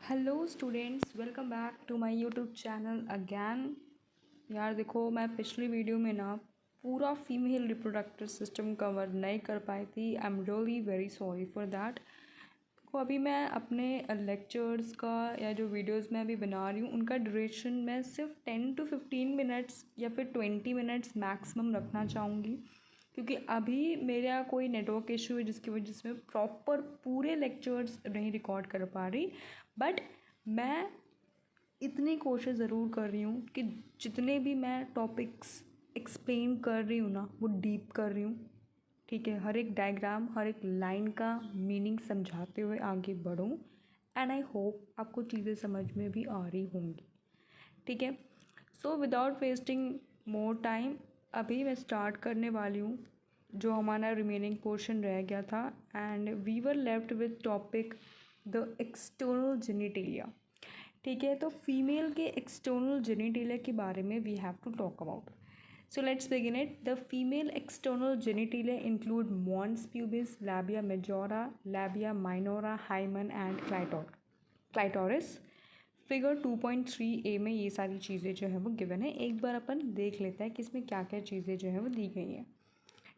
Hello students, welcome back to my YouTube channel again. यार देखो, मैं पिछली वीडियो में ना पूरा फीमेल रिप्रोडक्टिव सिस्टम कवर नहीं कर पाई थी। I am really very sorry for that. तो अभी मैं अपने लेक्चर्स का या जो वीडियोस मैं अभी बना रही हूँ उनका ड्यूरेशन मैं सिर्फ 10 to 15 मिनट्स या फिर 20 मिनट्स मैक्सिमम रखना चाहूँगी, क्योंकि अभी मेरा कोई नेटवर्क इशू है जिसकी वजह से मैं प्रॉपर पूरे लेक्चर्स नहीं रिकॉर्ड कर पा रही। बट मैं इतनी कोशिश ज़रूर कर रही हूँ कि जितने भी मैं टॉपिक्स एक्सप्लेन कर रही हूँ ना वो डीप कर रही हूँ। ठीक है, हर एक डायग्राम, हर एक लाइन का मीनिंग समझाते हुए आगे बढ़ूँ। एंड आई होप आपको चीज़ें समझ में भी आ रही होंगी। ठीक है, so without wasting more time अभी मैं स्टार्ट करने वाली हूँ जो हमारा रिमेनिंग पोर्शन रह गया था। And we were left with topic the external genitalia. ठीक है, तो फीमेल के एक्सटर्नल जेनिटेलिया के बारे में we have to talk about. So let's begin it. The female external genitalia include mons pubis, labia majora, labia minora, hymen and clitoris. Figure 2.3a में ये सारी चीज़ें जो है वो गिवन है। एक बार अपन देख लेते हैं कि इसमें क्या क्या चीज़ें जो है वो दी गई हैं।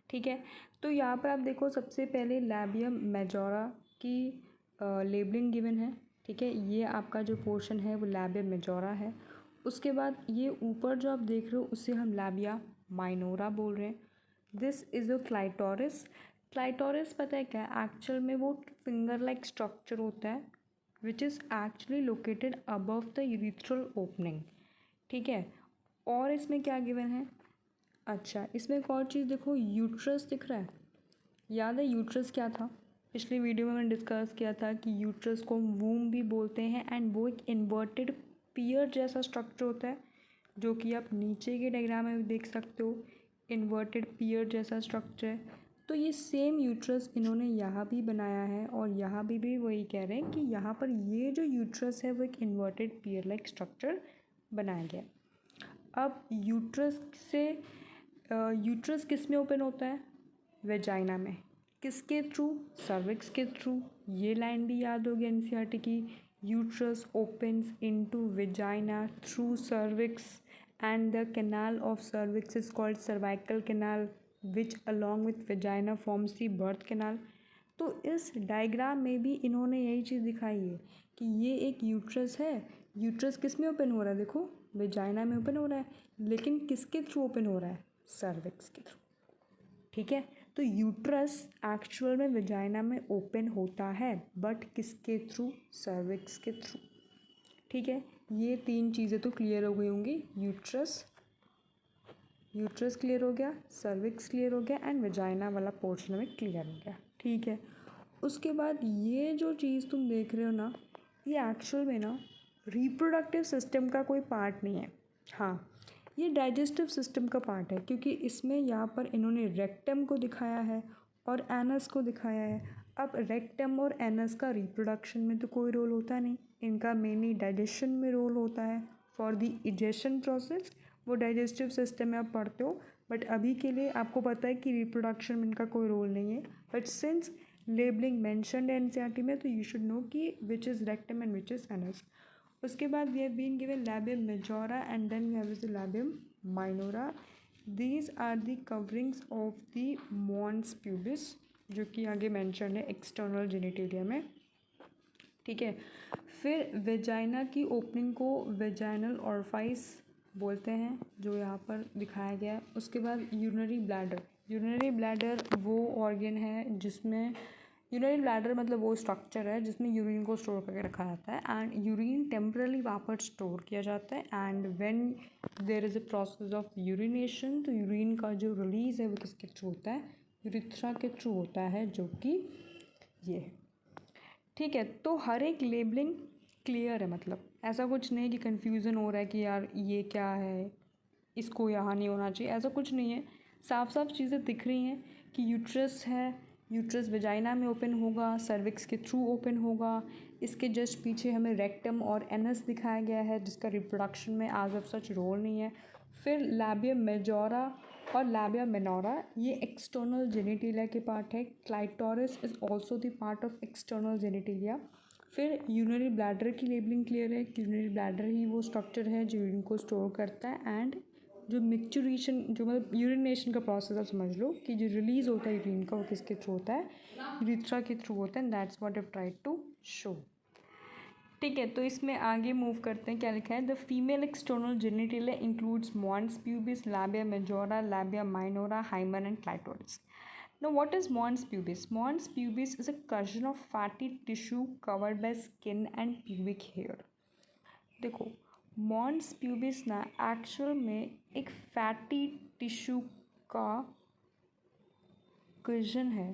ठीक है, तो यहाँ पर आप देखो, सबसे पहले लैबिया मेजोरा की लेबलिंग गिवन है। ठीक है, ये आपका जो पोर्शन है वो लैबिया मेजोरा है। उसके बाद ये ऊपर जो आप देख रहे हो उसे हम लैबिया माइनोरा बोल रहे हैं। This is a clitoris. Clitoris पता है क्या है? एक्चुअल में वो फिंगर लाइक स्ट्रक्चर होता है which is actually located above the urethral opening. ठीक है, और इसमें क्या गिवन है? अच्छा, इसमें एक और चीज़ देखो, यूट्रस दिख रहा है। याद है यूट्रस क्या था? पिछली वीडियो में मैंने डिस्कस किया था कि यूट्रस को वूम भी बोलते हैं एंड वो एक इन्वर्टेड पियर जैसा स्ट्रक्चर होता है, जो कि आप नीचे के डायग्राम में भी देख सकते हो। इन्वर्टेड पियर जैसा स्ट्रक्चर है। तो ये सेम यूट्रस इन्होंने यहाँ भी बनाया है और यहाँ भी वही कह रहे हैं कि यहाँ पर ये जो यूट्रस है वो एक इन्वर्टेड पियर लाइक स्ट्रक्चर बनाया गया। अब यूट्रस किस में ओपन होता है? वेजाइना में। किसके थ्रू? सर्विक्स के थ्रू। ये लाइन भी याद होगी एनसीईआरटी की। Uterus opens into vagina through cervix and the canal of cervix is called cervical canal which along with vagina forms the birth canal. तो इस डायग्राम में भी इन्होंने यही चीज़ दिखाई है कि ये एक यूट्रस है। यूट्रस किस में ओपन हो रहा है? देखो, वेजाइना में ओपन हो रहा है, लेकिन किसके थ्रू ओपन हो रहा है? सर्विक्स के थ्रू। ठीक है, तो यूट्रस एक्चुअल में वेजाइना में ओपन होता है, बट किसके थ्रू? सर्विक्स के थ्रू। ठीक है, ये तीन चीज़ें तो क्लियर हो गई होंगी। यूट्रस क्लियर हो गया, सर्विक्स क्लियर हो गया एंड वेजाइना वाला पोर्शन में क्लियर हो गया। ठीक है, उसके बाद ये जो चीज़ तुम देख रहे हो ना, ये एक्चुअल में ना रिप्रोडक्टिव सिस्टम का कोई पार्ट नहीं है। हाँ, ये डाइजेस्टिव सिस्टम का पार्ट है, क्योंकि इसमें यहाँ पर इन्होंने रेक्टम को दिखाया है और एनस को दिखाया है। अब रेक्टम और एनस का रिप्रोडक्शन में तो कोई रोल होता नहीं, इनका मेनली डाइजेशन में रोल होता है फॉर द इजेशन प्रोसेस। वो डाइजेस्टिव सिस्टम में आप पढ़ते हो, बट अभी के लिए आपको पता है कि रिप्रोडक्शन में इनका कोई रोल नहीं है। बट सिंस लेबलिंग मैंशनड है एनसीईआरटी में, तो यू शुड नो कि which is rectum and which is anus. उसके बाद we have been given labium majora and then we have the labium minora. These are the coverings of the mons pubis, जो कि आगे mention है external genitalia में। ठीक है, फिर वेजाइना की ओपनिंग को वेजाइनल ऑरिफिस बोलते हैं, जो यहाँ पर दिखाया गया है। उसके बाद यूरिनरी ब्लैडर वो ऑर्गन है जिसमें यूरिनरी ब्लैडर मतलब वो स्ट्रक्चर है जिसमें यूरिन को स्टोर करके रखा जाता है एंड यूरिन टेम्परली वहाँ पर स्टोर किया जाता है। And when there is a process of urination, तो यूरिन का जो रिलीज़ है वो किसके थ्रू होता है? यूरिथ्रा के थ्रू होता है, जो कि ये है। ठीक है, तो हर एक लेबलिंग क्लियर है, मतलब ऐसा कुछ नहीं कि कन्फ्यूज़न हो रहा है कि यार ये क्या है, इसको यहाँ नहीं होना चाहिए, ऐसा कुछ नहीं है। साफ साफ चीज़ें दिख रही हैं कि यूट्रस है, यूट्रस वेजाइना में ओपन होगा, सर्विक्स के थ्रू ओपन होगा। इसके जस्ट पीछे हमें रेक्टम और एनस दिखाया गया है जिसका रिप्रोडक्शन में एज ऑफ सच रोल नहीं है। फिर लैबियम मेजोरा और लैबिया मिनोरा ये एक्सटर्नल जेनिटेलिया के पार्ट है। Clitoris is also the part of external genitalia. फिर यूरिनरी ब्लैडर की लेबलिंग क्लियर है कि यूरिनरी ब्लैडर ही वो स्ट्रक्चर है जो यूरिन को स्टोर करता है, एंड जो मिक्चुरेशन, जो मतलब यूरिनेशन का प्रोसेस आप समझ लो कि जो रिलीज होता है यूरिन का वो किसके थ्रू होता है, यूरिथ्रा के थ्रू होता है, and that's what I tried to show. ठीक है, तो इसमें आगे मूव करते हैं। क्या लिखा है, the female external genitalia includes mons pubis, labia majora, labia minora, hymen and clitoris. Now, what is mons pubis? Mons pubis is a cushion of fatty tissue covered by skin and pubic hair. देखो, mons pubis ना actual में एक fatty tissue का cousin है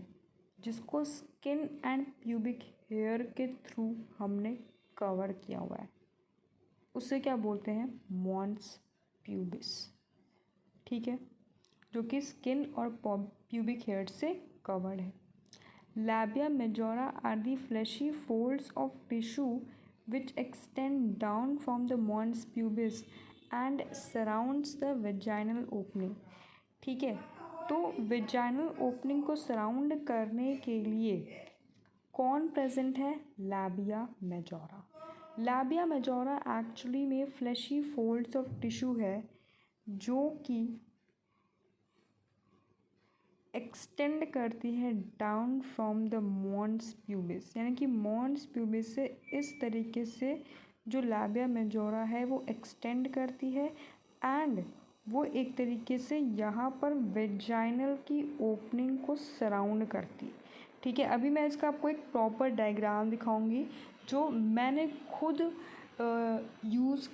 जिसको skin and pubic hair के through हमने cover किया हुआ है। उसे क्या बोलते हैं, मॉन्स प्यूबिस। ठीक है, जो कि स्किन और प्यूबिक हेयर से कवर्ड है। Labia majora are the fleshy folds of tissue which extend down from the mons pubis and surrounds the vaginal opening. ठीक है, तो वेजाइनल ओपनिंग को सराउंड करने के लिए कौन प्रेजेंट है, labia majora. Labia majora actually में फ्लैशी फोल्ड्स ऑफ टिश्यू है जो कि एक्सटेंड करती है down from the mons pubis, यानी कि मॉन्स प्यूबिस से इस तरीके से जो लैबिया मेजोरा है वो एक्सटेंड करती है, एंड वो एक तरीके से यहाँ पर वेजाइनल की ओपनिंग को सराउंड करती है। ठीक है, अभी मैं इसका आपको एक प्रॉपर डायग्राम दिखाऊंगी जो मैंने खुद यूज़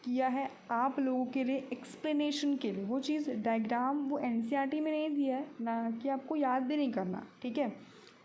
किया है आप लोगों के लिए एक्सप्लेनेशन के लिए। वो चीज़ डायग्राम वो एनसीईआरटी में नहीं दिया है ना, कि आपको याद भी नहीं करना, ठीक है,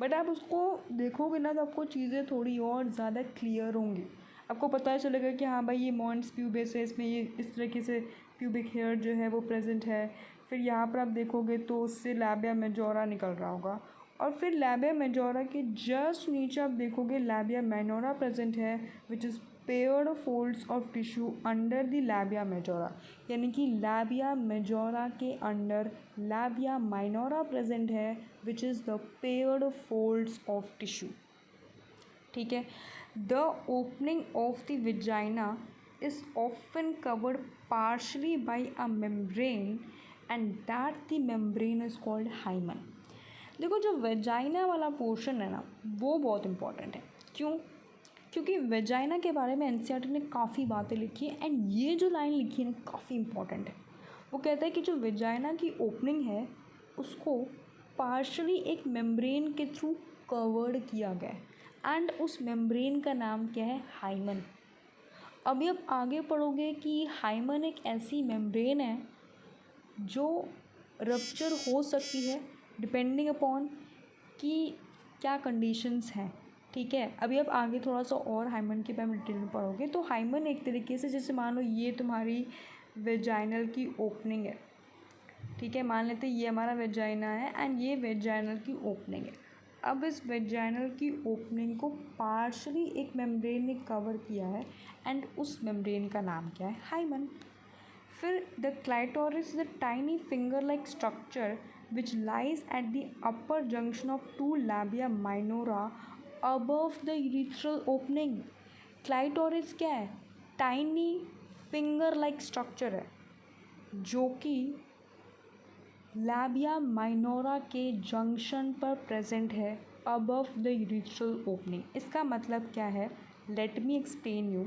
बट आप उसको देखोगे ना तो आपको चीज़ें थोड़ी और ज़्यादा क्लियर होंगी। आपको पता चलेगा कि हाँ भाई ये मॉन्स प्यूबिस है, इसमें ये इस तरीके से प्यूबिक हेयर जो है वो प्रेजेंट है। फिर यहाँ पर आप देखोगे तो उससे लैबिया मेजोरा निकल रहा होगा, और फिर लैबिया मेजोरा के जस्ट नीचे आप देखोगे लैबिया माइनोरा प्रेजेंट है which is paired folds of tissue under the labia majora, यानी कि लैबिया मेजोरा के अंडर लैबिया माइनोरा प्रेजेंट है which is the paired folds of tissue. ठीक है, the opening of the vagina is often covered partially by a membrane and that the membrane is called hymen. देखो, जो vagina वाला portion है ना वो बहुत इंपॉर्टेंट है। क्यों? क्योंकि वेजाइना के बारे में एनसीईआरटी ने काफ़ी बातें लिखी है, एंड ये जो लाइन लिखी है ना काफ़ी इंपॉर्टेंट है। वो कहता है कि जो वेजाइना की ओपनिंग है उसको पार्शली एक मेम्ब्रेन के थ्रू कवर्ड किया गया है, एंड उस मेम्ब्रेन का नाम क्या है, हाइमन। अभी आप आगे पढ़ोगे कि हाइमन एक ऐसी मेम्ब्रेन है जो रप्चर हो सकती है डिपेंडिंग अपॉन कि क्या कंडीशंस हैं। ठीक है, अभी आप आगे थोड़ा सा और हाइमन के बारे में डिटेल में पढ़ोगे तो हाइमन एक तरीके से, जैसे मान लो ये तुम्हारी वेजाइनल की ओपनिंग है। ठीक है, मान लेते ये हमारा वेजाइना है एंड ये वेजाइनल की ओपनिंग है। अब इस वेजाइनल की ओपनिंग को पार्शली एक मेम्ब्रेन ने कवर किया है, एंड उस मेम्ब्रेन का नाम क्या है, हाइमन। फिर the clitoris is a tiny finger like structure which lies at the upper junction of two labia minora above the urethral opening। Clitoris क्या है, टाइनी फिंगर लाइक स्ट्रक्चर है जो कि लैबिया माइनोरा के जंक्शन पर present है above the urethral opening. इसका मतलब क्या है, let me explain you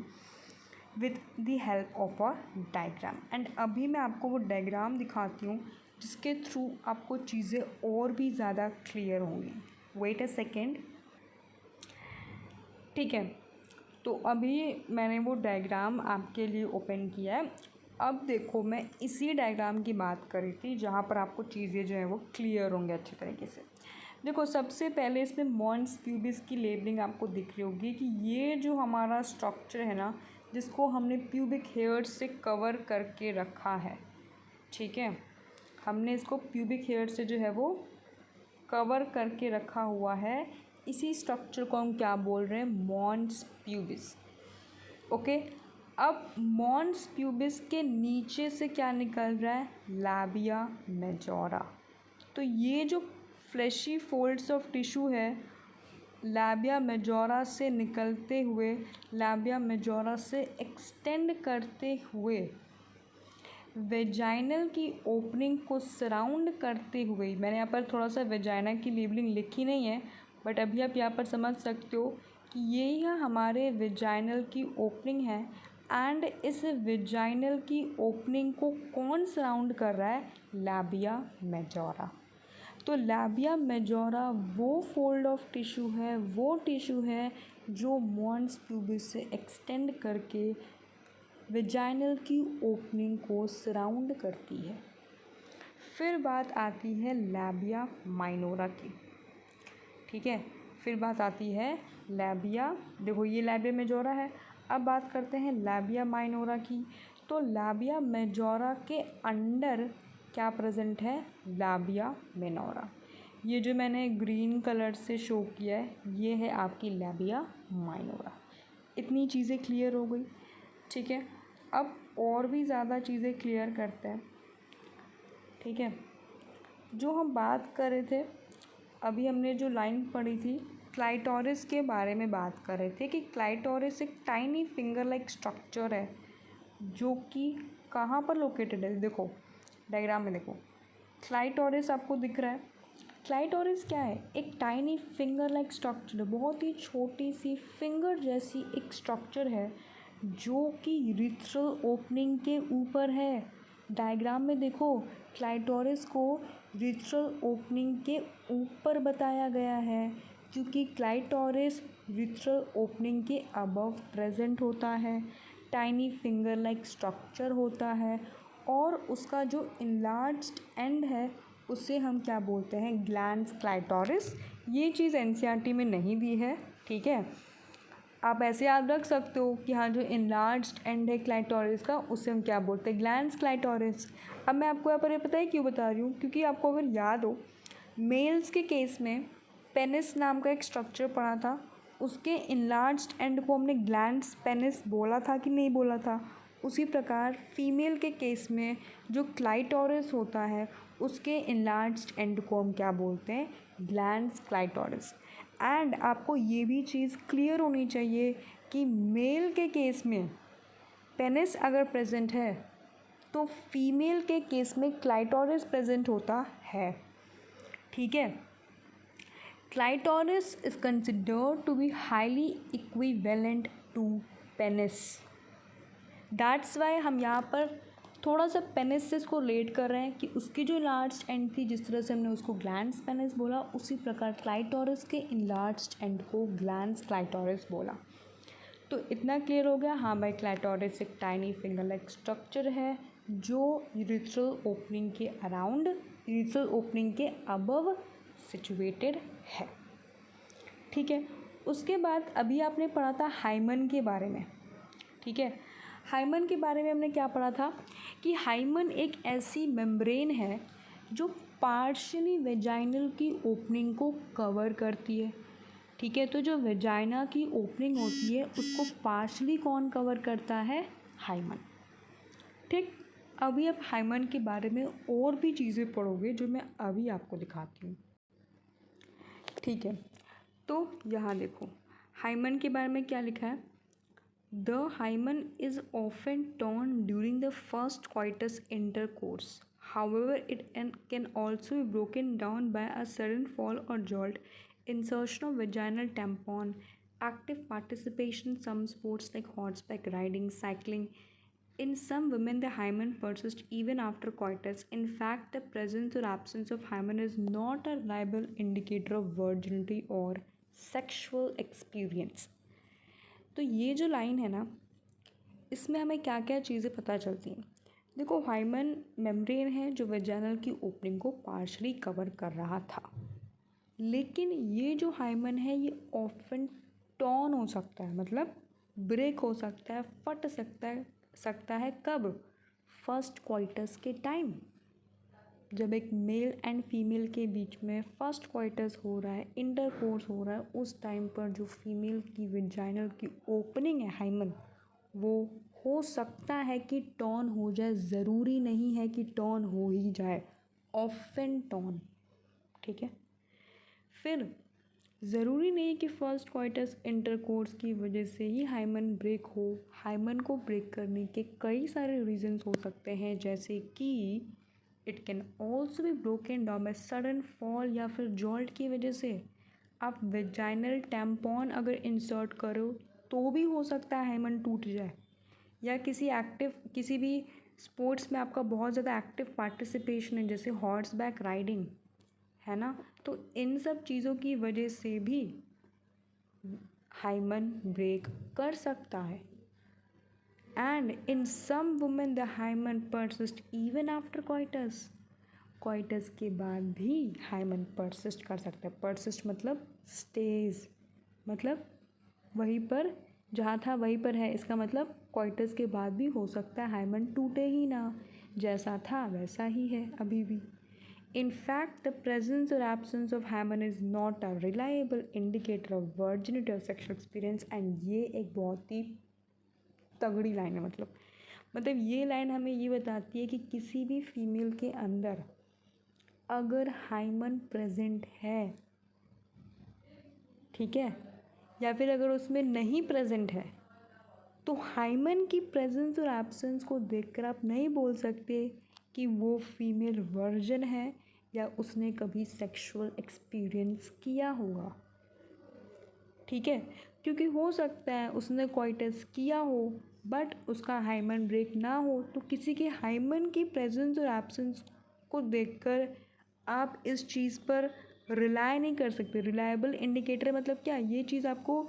with the help of a diagram. And अभी मैं आपको वो डायग्राम दिखाती हूँ जिसके थ्रू आपको चीज़ें और भी ज़्यादा क्लियर होंगी। Wait a second. ठीक है, तो अभी मैंने वो डायग्राम आपके लिए ओपन किया है। अब देखो, मैं इसी डायग्राम की बात कर रही थी जहाँ पर आपको चीज़ें जो हैं वो क्लियर होंगी अच्छी तरीके से। देखो, सबसे पहले इसमें मॉन्स प्यूबिस की लेबलिंग आपको दिख रही होगी कि ये जो हमारा स्ट्रक्चर है ना जिसको हमने प्यूबिक हेयर से कवर करके रखा है। ठीक है, हमने इसको प्यूबिक हेयर से जो है वो कवर करके रखा हुआ है। इसी स्ट्रक्चर को हम क्या बोल रहे हैं, मॉन्स प्यूबिस। ओके, अब मॉन्स प्यूबिस के नीचे से क्या निकल रहा है, लैबिया मेजोरा। तो ये जो फ्लैशी फोल्ड्स ऑफ टिश्यू है लैबिया मेजोरा से निकलते हुए, लैबिया मेजोरा से एक्सटेंड करते हुए, वेजाइनल की ओपनिंग को सराउंड करते हुए, मैंने यहाँ पर थोड़ा सा वेजाइना की लेबलिंग लिखी नहीं है, बट अभी आप यहाँ पर समझ सकते हो कि यही है हमारे वेजाइनल की ओपनिंग है। एंड इस वेजाइनल की ओपनिंग को कौन सराउंड कर रहा है? Labia majora. तो लैबिया मेजोरा वो फोल्ड ऑफ टिश्यू है, वो टिश्यू है जो मॉन्स प्यूबिस से एक्सटेंड करके वेजाइनल की ओपनिंग को सराउंड करती है। फिर बात आती है लैबिया माइनोरा की, ठीक है। फिर बात आती है लैबिया, देखो ये लैबिया मेजोरा है। अब बात करते हैं लैबिया माइनोरा की। तो लैबिया मेजोरा के अंडर क्या प्रेजेंट है? Labia minora. ये जो मैंने ग्रीन कलर से शो किया है, ये है आपकी लैबिया माइनोरा। इतनी चीज़ें क्लियर हो गई, ठीक है। अब और भी ज़्यादा चीज़ें क्लियर करते हैं, ठीक है। जो हम बात कर रहे थे, अभी हमने जो लाइन पढ़ी थी, क्लाइटोरिस के बारे में बात कर रहे थे कि क्लाइटोरिस एक टाइनी फिंगर लाइक स्ट्रक्चर है जो कि कहाँ पर लोकेटेड है। देखो डायग्राम में देखो, क्लाइटोरिस आपको दिख रहा है। क्लाइटोरिस क्या है? एक टाइनी फिंगर लाइक स्ट्रक्चर, बहुत ही छोटी सी फिंगर जैसी एक स्ट्रक्चर है जो कि यूरिथ्रल ओपनिंग के ऊपर है। डायग्राम में देखो, क्लाइटोरिस को यूरिथ्रल ओपनिंग के ऊपर बताया गया है क्योंकि क्लाइटोरिस यूरिथ्रल ओपनिंग के अबव प्रेजेंट होता है, टाइनी फिंगर लाइक स्ट्रक्चर होता है और उसका जो इनलार्ज्ड एंड है उसे हम क्या बोलते हैं? Glands clitoris. ये चीज़ एनसीईआरटी में नहीं दी है, ठीक है। आप ऐसे याद रख सकते हो कि हाँ, जो इनलार्ज्ड एंड है क्लाइटोरिस का उसे हम क्या बोलते हैं? Glands clitoris. अब मैं आपको यहाँ पर ये पता है क्यों बता रही हूँ? क्योंकि आपको अगर याद हो, मेल्स के केस में पेनिस नाम का एक स्ट्रक्चर पढ़ा था, उसके इनलार्ज्ड एंड को हमने ग्लैंड्स पेनिस बोला था कि नहीं बोला था? उसी प्रकार फीमेल के केस में जो क्लाइटोरिस होता है उसके इनलार्ज्ड एंड को हम क्या बोलते हैं? Glands clitoris. एंड आपको ये भी चीज़ क्लियर होनी चाहिए कि मेल के केस में पेनिस अगर प्रेजेंट है तो फीमेल के केस में क्लाइटोरिस प्रेजेंट होता है, ठीक है। Clitoris is considered to be highly equivalent to penis. That's why हम यहाँ पर थोड़ा सा पेनिस से इसको रिलेट कर रहे हैं कि उसकी जो लार्ज एंड थी, जिस तरह से हमने उसको ग्लैंड्स पेनिस बोला, उसी प्रकार क्लाइटोरिस के इनलार्ज्ड एंड को ग्लैंड्स क्लाइटोरिस बोला। तो इतना क्लियर हो गया। हाँ भाई, क्लाइटोरिस एक टाइनी फिंगर लाइक स्ट्रक्चर है जो यूरिथ्रल ओपनिंग के अराउंड, यूरिथ्रल ओपनिंग के अबव सिचुएटेड है, ठीक है। उसके बाद अभी आपने पढ़ा था हाइमन के बारे में, ठीक है। हाइमन के बारे में हमने क्या पढ़ा था कि हाइमन एक ऐसी मेम्ब्रेन है जो पार्शियली वेजाइनल की ओपनिंग को कवर करती है, ठीक है। तो जो वेजाइना की ओपनिंग होती है उसको पार्शियली कौन कवर करता है? हाइमन, ठीक। अभी आप हाइमन के बारे में और भी चीज़ें पढ़ोगे जो मैं अभी आपको दिखाती हूँ, ठीक है। तो यहाँ देखो, हाइमन के बारे में क्या लिखा है? The hymen is often torn during the first coitus intercourse. However, it can also be broken down by a sudden fall or jolt, insertion of vaginal tampon, active participation in some sports like horseback riding, cycling. In some women, the hymen persists even after coitus. In fact, the presence or absence of hymen is not a reliable indicator of virginity or sexual experience. तो ये जो line है ना, इसमें हमें क्या क्या चीज़ें पता चलती हैं। देखो, हाइमन मेम्ब्रेन है जो वेजाइनल की ओपनिंग को पार्शली कवर कर रहा था, लेकिन ये जो हाइमन है ये ऑफन टॉर्न हो सकता है, मतलब ब्रेक हो सकता है, फट सकता है कब? फर्स्ट क्वाइटस के टाइम, जब एक मेल एंड फीमेल के बीच में फर्स्ट क्वाइटस हो रहा है, इंटरकोर्स हो रहा है, उस टाइम पर जो फीमेल की वेजाइनल की ओपनिंग है हाइमन, वो हो सकता है कि टॉर्न हो जाए, ज़रूरी नहीं है कि टॉर्न हो ही जाए, ऑफन टॉर्न, ठीक है। फिर ज़रूरी नहीं कि फर्स्ट क्वाइटस इंटरकोर्स की वजह से ही हाइमन ब्रेक हो। हाइमन को ब्रेक करने के कई सारे रीजंस हो सकते हैं, जैसे कि it can also be broken down by sudden fall या फिर जॉल्ट की वजह से। आप वेजाइनल टैम्पॉन अगर इंसर्ट करो तो भी हो सकता है हाइमन टूट जाए, या किसी भी स्पोर्ट्स में आपका बहुत ज़्यादा एक्टिव पार्टिसिपेशन है, जैसे हॉर्स बैक राइडिंग, है ना, तो इन सब चीज़ों की वजह से भी हाइमन ब्रेक कर सकता है। And in some women the hymen persist even after coitus. Coitus के बाद भी हाइमन परसिस्ट कर सकता है। परसिस्ट मतलब स्टेज, मतलब वहीं पर जहाँ था वहीं पर है। इसका मतलब क्वाइटस के बाद भी हो सकता है हाइमन टूटे ही ना, जैसा था वैसा ही है अभी भी। In fact, the presence or absence of hymen is not a reliable indicator of virginity or sexual experience, and ये एक बहुत ही तगड़ी लाइन है। मतलब ये लाइन हमें ये बताती है कि किसी भी फीमेल के अंदर अगर हाइमन प्रेजेंट है, ठीक है, या फिर अगर उसमें नहीं प्रेजेंट है, तो हाइमन की प्रेजेंस और एब्सेंस को देखकर आप नहीं बोल सकते कि वो फीमेल वर्जन है या उसने कभी सेक्सुअल एक्सपीरियंस किया होगा, ठीक है। क्योंकि हो सकता है उसने क्वाइटस किया हो बट उसका हाइमन ब्रेक ना हो, तो किसी के हाइमन की प्रेजेंस और एब्सेंस को देखकर आप इस चीज़ पर रिलाई नहीं कर सकते। रिलायबल इंडिकेटर मतलब क्या, ये चीज़ आपको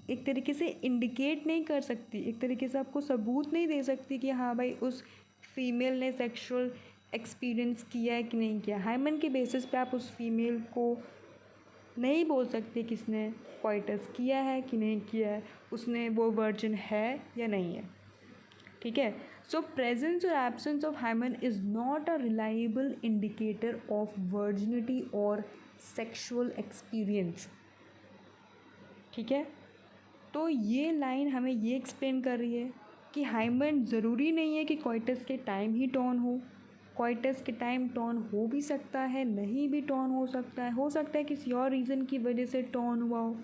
एक तरीके से इंडिकेट नहीं कर सकती, एक तरीके से आपको सबूत नहीं दे सकती कि हाँ भाई उस फीमेल ने सेक्सुअल एक्सपीरियंस किया है कि नहीं किया। हाइमन के बेसिस पे आप उस फीमेल को नहीं बोल सकते किसने क्वाइटस किया है कि नहीं किया है, उसने वो वर्जिन है या नहीं है, ठीक है। सो प्रेजेंस और absence of hymen is not a reliable indicator of virginity और सेक्सुअल एक्सपीरियंस, ठीक है। तो ये लाइन हमें ये एक्सप्लेन कर रही है कि हाइमन ज़रूरी नहीं है कि क्वाइटस के टाइम ही टर्न हो। क्वाइटस के टाइम टर्न हो भी सकता है, नहीं भी टर्न हो सकता है किसी और रीज़न की वजह से टर्न हुआ हो,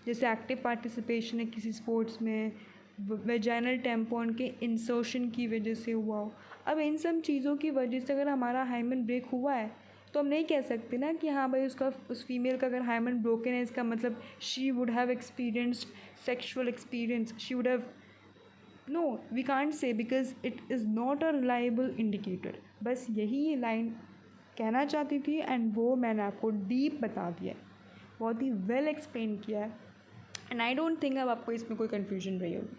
जैसे एक्टिव पार्टिसिपेशन है किसी स्पोर्ट्स में, वेजाइनल टैम्पॉन के इंसर्शन की वजह से हुआ हो। अब इन सब चीज़ों की वजह से अगर हमारा हाइमन ब्रेक हुआ है तो हम नहीं कह सकते ना कि हाँ भाई उस फीमेल का अगर हाइमन ब्रोकन है इसका मतलब she would have experienced sexual experience, she would have, no we can't say, because it is not a reliable indicator. बस यही ये लाइन कहना चाहती थी एंड वो मैंने आपको डीप बता दिया है, बहुत ही वेल एक्सप्लेन किया है, एंड आई डोंट थिंक अब आपको इसमें कोई कन्फ्यूजन रही होगी,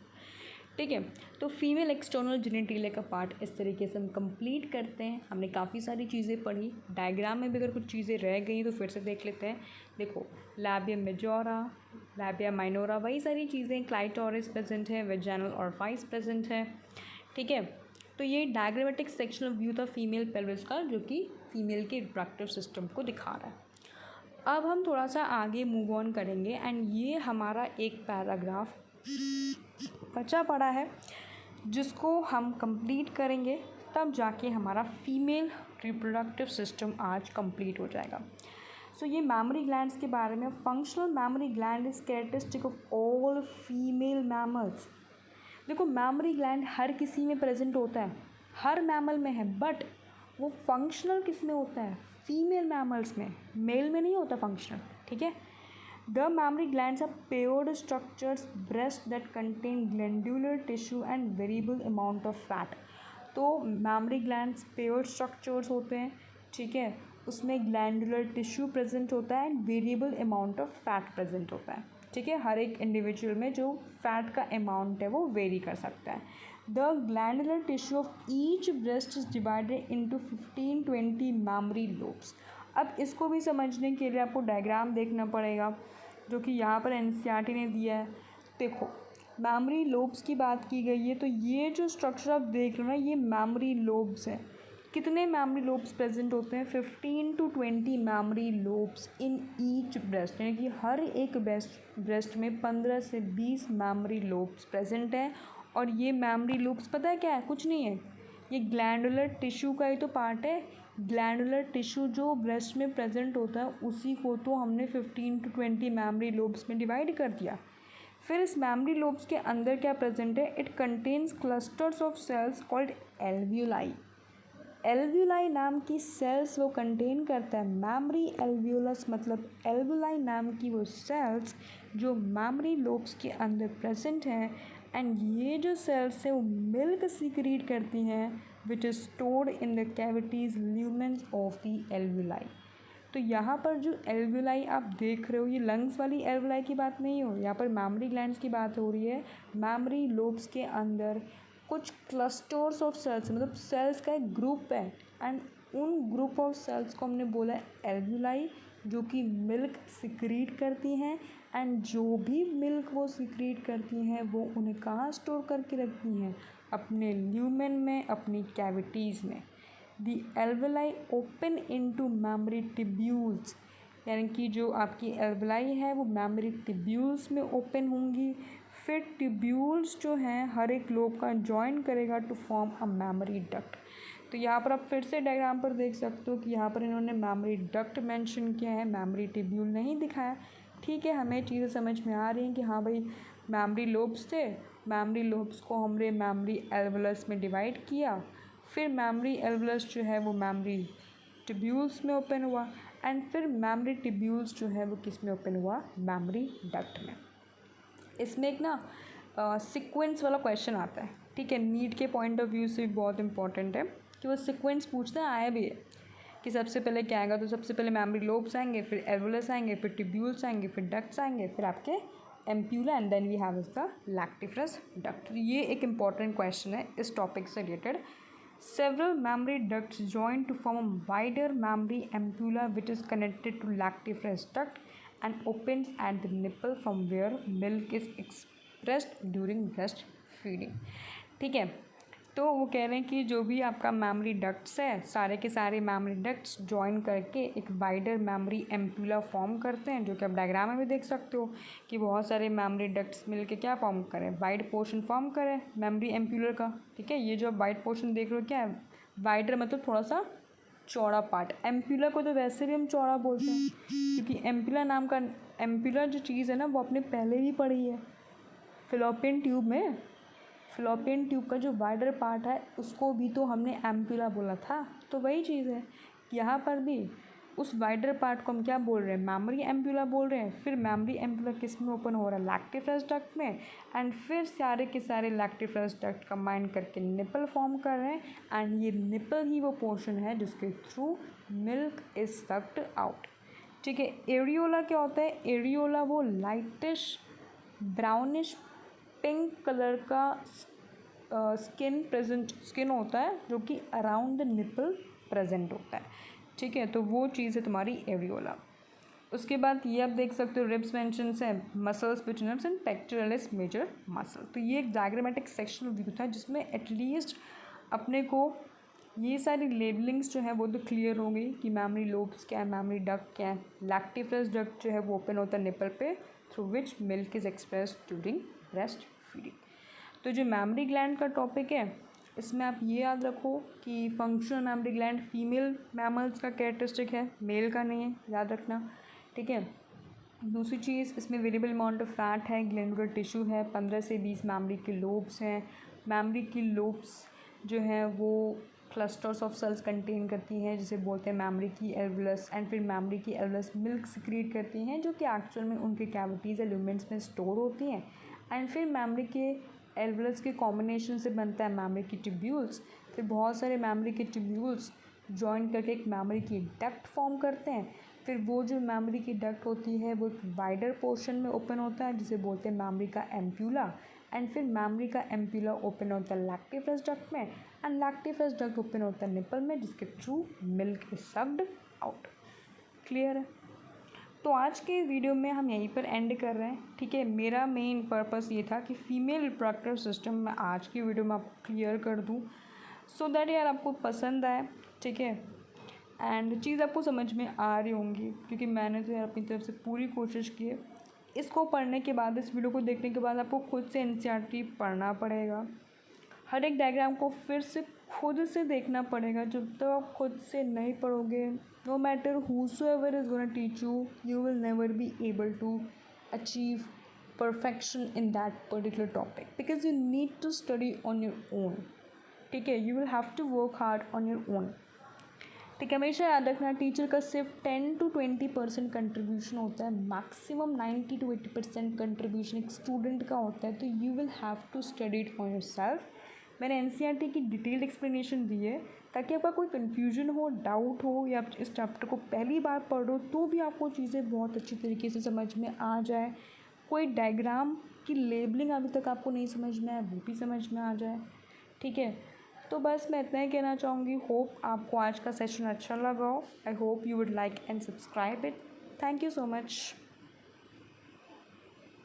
ठीक है। तो फीमेल एक्सटर्नल जेनिटेलिया का पार्ट इस तरीके से हम कंप्लीट करते हैं। हमने काफ़ी सारी चीज़ें पढ़ी, डायग्राम में भी अगर कुछ चीज़ें रह गई तो फिर से देख लेते हैं। देखो, लैबिया मेजोरा, लैबिया माइनोरा, वही सारी चीज़ें, क्लाइटोरिस प्रेजेंट है, वेजाइनल ऑरिफिस प्रेजेंट है, ठीक है। तो ये डायग्रामेटिक सेक्शनल व्यू था फीमेल पेल्विस का, जो कि फीमेल के रिप्रोडक्टिव सिस्टम को दिखा रहा है। अब हम थोड़ा सा आगे मूव ऑन करेंगे एंड ये हमारा एक पैराग्राफ बचा पड़ा है जिसको हम कंप्लीट करेंगे, तब जाके हमारा फीमेल रिप्रोडक्टिव सिस्टम आज कंप्लीट हो जाएगा। सो ये मैमरी ग्लैंड्स के बारे में। Functional mammary gland is characteristic of all female mammals. देखो, मैमरी ग्लैंड हर किसी में प्रेजेंट होता है, हर मैमल में है, बट वो फंक्शनल किस में होता है, फीमेल मैमल्स में, मेल में नहीं होता फंक्शनल, ठीक है। The mammary glands are paired structures breast that contain glandular tissue and variable amount of fat। तो mammary glands paired structures होते हैं, ठीक है, उसमें glandular tissue present होता है and variable amount of fat present होता है, ठीक है। हर एक इंडिविजुअल में जो फैट का अमाउंट है वो वेरी कर सकता है। The glandular tissue of each breast is divided into 15-20 memory lobes. अब इसको भी समझने के लिए आपको डायग्राम देखना पड़ेगा, जो कि यहाँ पर एनसीईआरटी ने दिया है। देखो, मैमरी लोब्स की बात की गई है, तो ये जो स्ट्रक्चर आप देख रहे हो ना, ये मैमरी लोब्स हैं। कितने मैमरी लोब्स प्रेजेंट होते हैं, 15-20 memory lobes in each breast, यानी कि हर एक ब्रेस्ट में 15 से 20 मैमरी लोब्स प्रेजेंट हैं। और ये मैमरी लोब्स पता है क्या है, कुछ नहीं है, ये ग्लैंडुलर टिश्यू का ही तो पार्ट है। ग्लैंडुलर टिश्यू जो ब्रेस्ट में प्रेजेंट होता है उसी को तो हमने 15 to 20 मैमरी लोब्स में डिवाइड कर दिया। फिर इस मैमरी लोब्स के अंदर क्या प्रेजेंट है, it contains clusters of cells called alveoli. Alveoli नाम की सेल्स वो कंटेन करता है मैमरी एल्वियोलस, मतलब एल्वियोलाई नाम की वो सेल्स जो मैमरी लोब्स के अंदर प्रेजेंट हैं। एंड ये जो सेल्स हैं वो मिल्क सीक्रेट करती हैं which is stored in the cavities lumens of the alveoli. तो यहाँ पर जो एल्वियोलाई आप देख रहे हो ये लंग्स वाली एल्वियोलाई की बात नहीं हो रही, यहाँ पर मैमरी ग्लैंड्स की बात हो रही है। मैमरी लोब्स के अंदर कुछ क्लस्टर्स ऑफ सेल्स, मतलब सेल्स का एक ग्रुप है एंड उन ग्रुप ऑफ सेल्स को हमने बोला एल्वियोलाई, जो कि मिल्क सिक्रीट करती हैं। एंड जो भी मिल्क वो सिक्रीट करती हैं वो उन्हें कहाँ स्टोर करके रखती हैं, अपने ल्यूमेन में, अपनी कैविटीज़ में। The alveoli open into mammary tubules, यानी कि जो आपकी एल्वियोलाई है वो मैमरी टिब्यूल्स में ओपन होंगी। फिर टिब्यूल्स जो हैं हर एक लोब का जॉइन करेगा to form a mammary duct. तो यहाँ पर आप फिर से डायग्राम पर देख सकते हो कि यहाँ पर इन्होंने मैमरी डक्ट मेंशन किया है, मैमरी टिब्यूल नहीं दिखाया। ठीक है, हमें चीज़ें समझ में आ रही हैं कि हाँ भाई मैमरी लोब्स थे, मैमरी लोब्स को हमने मैमरी एल्वियोलस में डिवाइड किया, फिर मैमरी एल्वियोलस जो है वो मैमरी टिब्यूल्स में ओपन हुआ एंड फिर मैमरी टिब्यूल्स जो है वो किस में ओपन हुआ, मैमरी डक्ट में। इसमें एक ना सीक्वेंस वाला क्वेश्चन आता है, ठीक है, नीट के पॉइंट ऑफ व्यू से भी बहुत इंपॉर्टेंट है कि वो सीक्वेंस पूछता है, आया भी है कि सबसे पहले क्या आएगा, तो सबसे पहले मैमरी लोब्स आएंगे, फिर एल्वियोलस आएंगे, फिर टिब्यूल्स आएंगे, फिर डक्ट्स आएंगे, फिर आपके ampulla and then we have is the lactiferous duct. ये एक इंपॉर्टेंट क्वेश्चन है इस टॉपिक से related. Several mammary ducts join to form a wider mammary ampulla which is connected to lactiferous duct and opens at the nipple from where milk is expressed during breastfeeding। ठीक है, तो वो कह रहे हैं कि जो भी आपका मैमरी डक्ट्स है, सारे के सारे मैमरी डक्ट्स जॉइन करके एक वाइडर मैमरी एम्प्यूला फॉर्म करते हैं, जो कि आप डायग्राम में भी देख सकते हो कि बहुत सारे मैमरी डक्ट्स मिलके क्या फॉर्म करें, वाइड पोर्शन फॉर्म करें मैमरी एम्प्यूलर का। ठीक है, ये जो आप वाइड पोर्शन देख रहे हो क्या है, वाइडर मतलब थोड़ा सा चौड़ा पार्ट। एम्प्यूला को तो वैसे भी हम चौड़ा बोलते हैं क्योंकि एम्प्यूला नाम का, एम्प्यूला जो चीज़ है ना वो आपने पहले भी पढ़ी है फिलोपियन ट्यूब में। फिलोपियन ट्यूब का जो वाइडर पार्ट है उसको भी तो हमने एम्प्यूला बोला था, तो वही चीज़ है यहाँ पर भी उस वाइडर पार्ट को हम क्या बोल रहे हैं, मैमरी एम्प्यूला बोल रहे हैं। फिर मैमरी एम्प्यूला किस में ओपन हो रहा है, लैक्टिफरस डक्ट में, एंड फिर सारे के सारे लैक्टिफरस डक्ट कंबाइन करके निपल फॉर्म कर रहे हैं एंड ये निपल ही वो पोर्शन है जिसके through milk is sucked out. ठीक है, एरियोला क्या होता है, एरियोला वो लाइटिश ब्राउनिश पिंक कलर का स्किन होता है जो कि अराउंड द निपल प्रेजेंट होता है। ठीक है, तो वो चीज़ है तुम्हारी एरियोला। उसके बाद ये आप देख सकते हो रिब्स मेंशंस हैं, muscles which nerves and pectoralis major muscle. तो ये एक डायग्रामेटिक सेक्शनल व्यू था जिसमें एटलीस्ट अपने को ये सारी लेबलिंग्स जो है वो तो क्लियर हो गई कि मैमरी लोब्स क्या है, मैमरी डक्ट क्या है। लैक्टिफरस डक्ट जो है वो ओपन होता है निपल पे, through which milk is expressed during breast feeding. तो जो मैमरी ग्लैंड का टॉपिक है इसमें आप ये याद रखो कि functional mammary gland female mammals का कैरेक्टरिस्टिक है, मेल का नहीं है, याद रखना। ठीक है, दूसरी चीज़ इसमें वेरिएबल अमाउंट ऑफ फैट है, ग्लैंडुलर टिश्यू है, 15 से 20 मैमरी के लोब्स हैं। मैमरी की लोब्स जो हैं वो क्लस्टर्स ऑफ सेल्स कंटेन करती हैं जिसे बोलते हैं मैमरी की एल्वियोलस, एंड फिर मैमरी की एल्वियोलस मिल्क सिक्रीट करती हैं जो कि एक्चुअल में उनके कैविटीज़ या ल्यूमेंट्स में स्टोर होती हैं। एंड फिर मैमरी के एल्वियोलस के कॉम्बिनेशन से बनता है मैमरी की टिब्यूल्स। फिर बहुत सारे मैमरी के टिब्यूल्स जॉइन करके एक मैमरी की डक्ट फॉर्म करते हैं। फिर वो जो मैमरी की डक्ट होती है वो एक वाइडर पोर्शन में ओपन होता है जिसे बोलते हैं मैमरी का एम्प्यूला, एंड फिर मैमरी का एम्प्यूला ओपन होता है लैक्टिफरस डक्ट में, एंड लैक्टिफरस डक्ट ओपन होता है निपल में जिसके through milk is sucked out. Clear है? तो आज के वीडियो में हम यहीं पर एंड कर रहे हैं। ठीक है, मेरा मेन पर्पस ये था कि फीमेल रिप्रोडक्टिव सिस्टम मैं आज की वीडियो में आपको क्लियर कर दूँ सो दैट यार आपको पसंद आए। ठीक है, एंड चीज़ आपको समझ में आ रही होंगी क्योंकि मैंने तो यार अपनी तरफ से पूरी कोशिश की है। इसको पढ़ने के बाद, इस वीडियो को देखने के बाद आपको खुद से एनसीईआरटी पढ़ना पड़ेगा, हर एक डायग्राम को फिर से खुद से देखना पड़ेगा। जब तक आप खुद से नहीं पढ़ोगे, no matter whosoever is gonna teach you, you will never be able to achieve perfection in that particular topic, because you need to study on your own. ठीक है, you will have to work hard on your own. ठीक है, हमेशा याद रखना, teacher का सिर्फ 10 to 20% contribution होता है, मैक्सिमम 90 to 80% कंट्रीब्यूशन एक स्टूडेंट का होता है। तो you will have to study it for yourself. मैंने NCERT की डिटेल्ड एक्सप्लेनेशन दी है, ताकि आपका कोई कन्फ्यूजन हो, डाउट हो, या आप इस चैप्टर को पहली बार पढ़ रहे हो तो भी आपको चीज़ें बहुत अच्छी तरीके से समझ में आ जाए। कोई डायग्राम की लेबलिंग अभी तक आपको नहीं समझ में आए, वो भी समझ में आ जाए। ठीक है, तो बस मैं इतना ही कहना चाहूँगी। होप आपको आज का सेशन अच्छा लगा हो। I hope you would like and subscribe it. Thank you so much.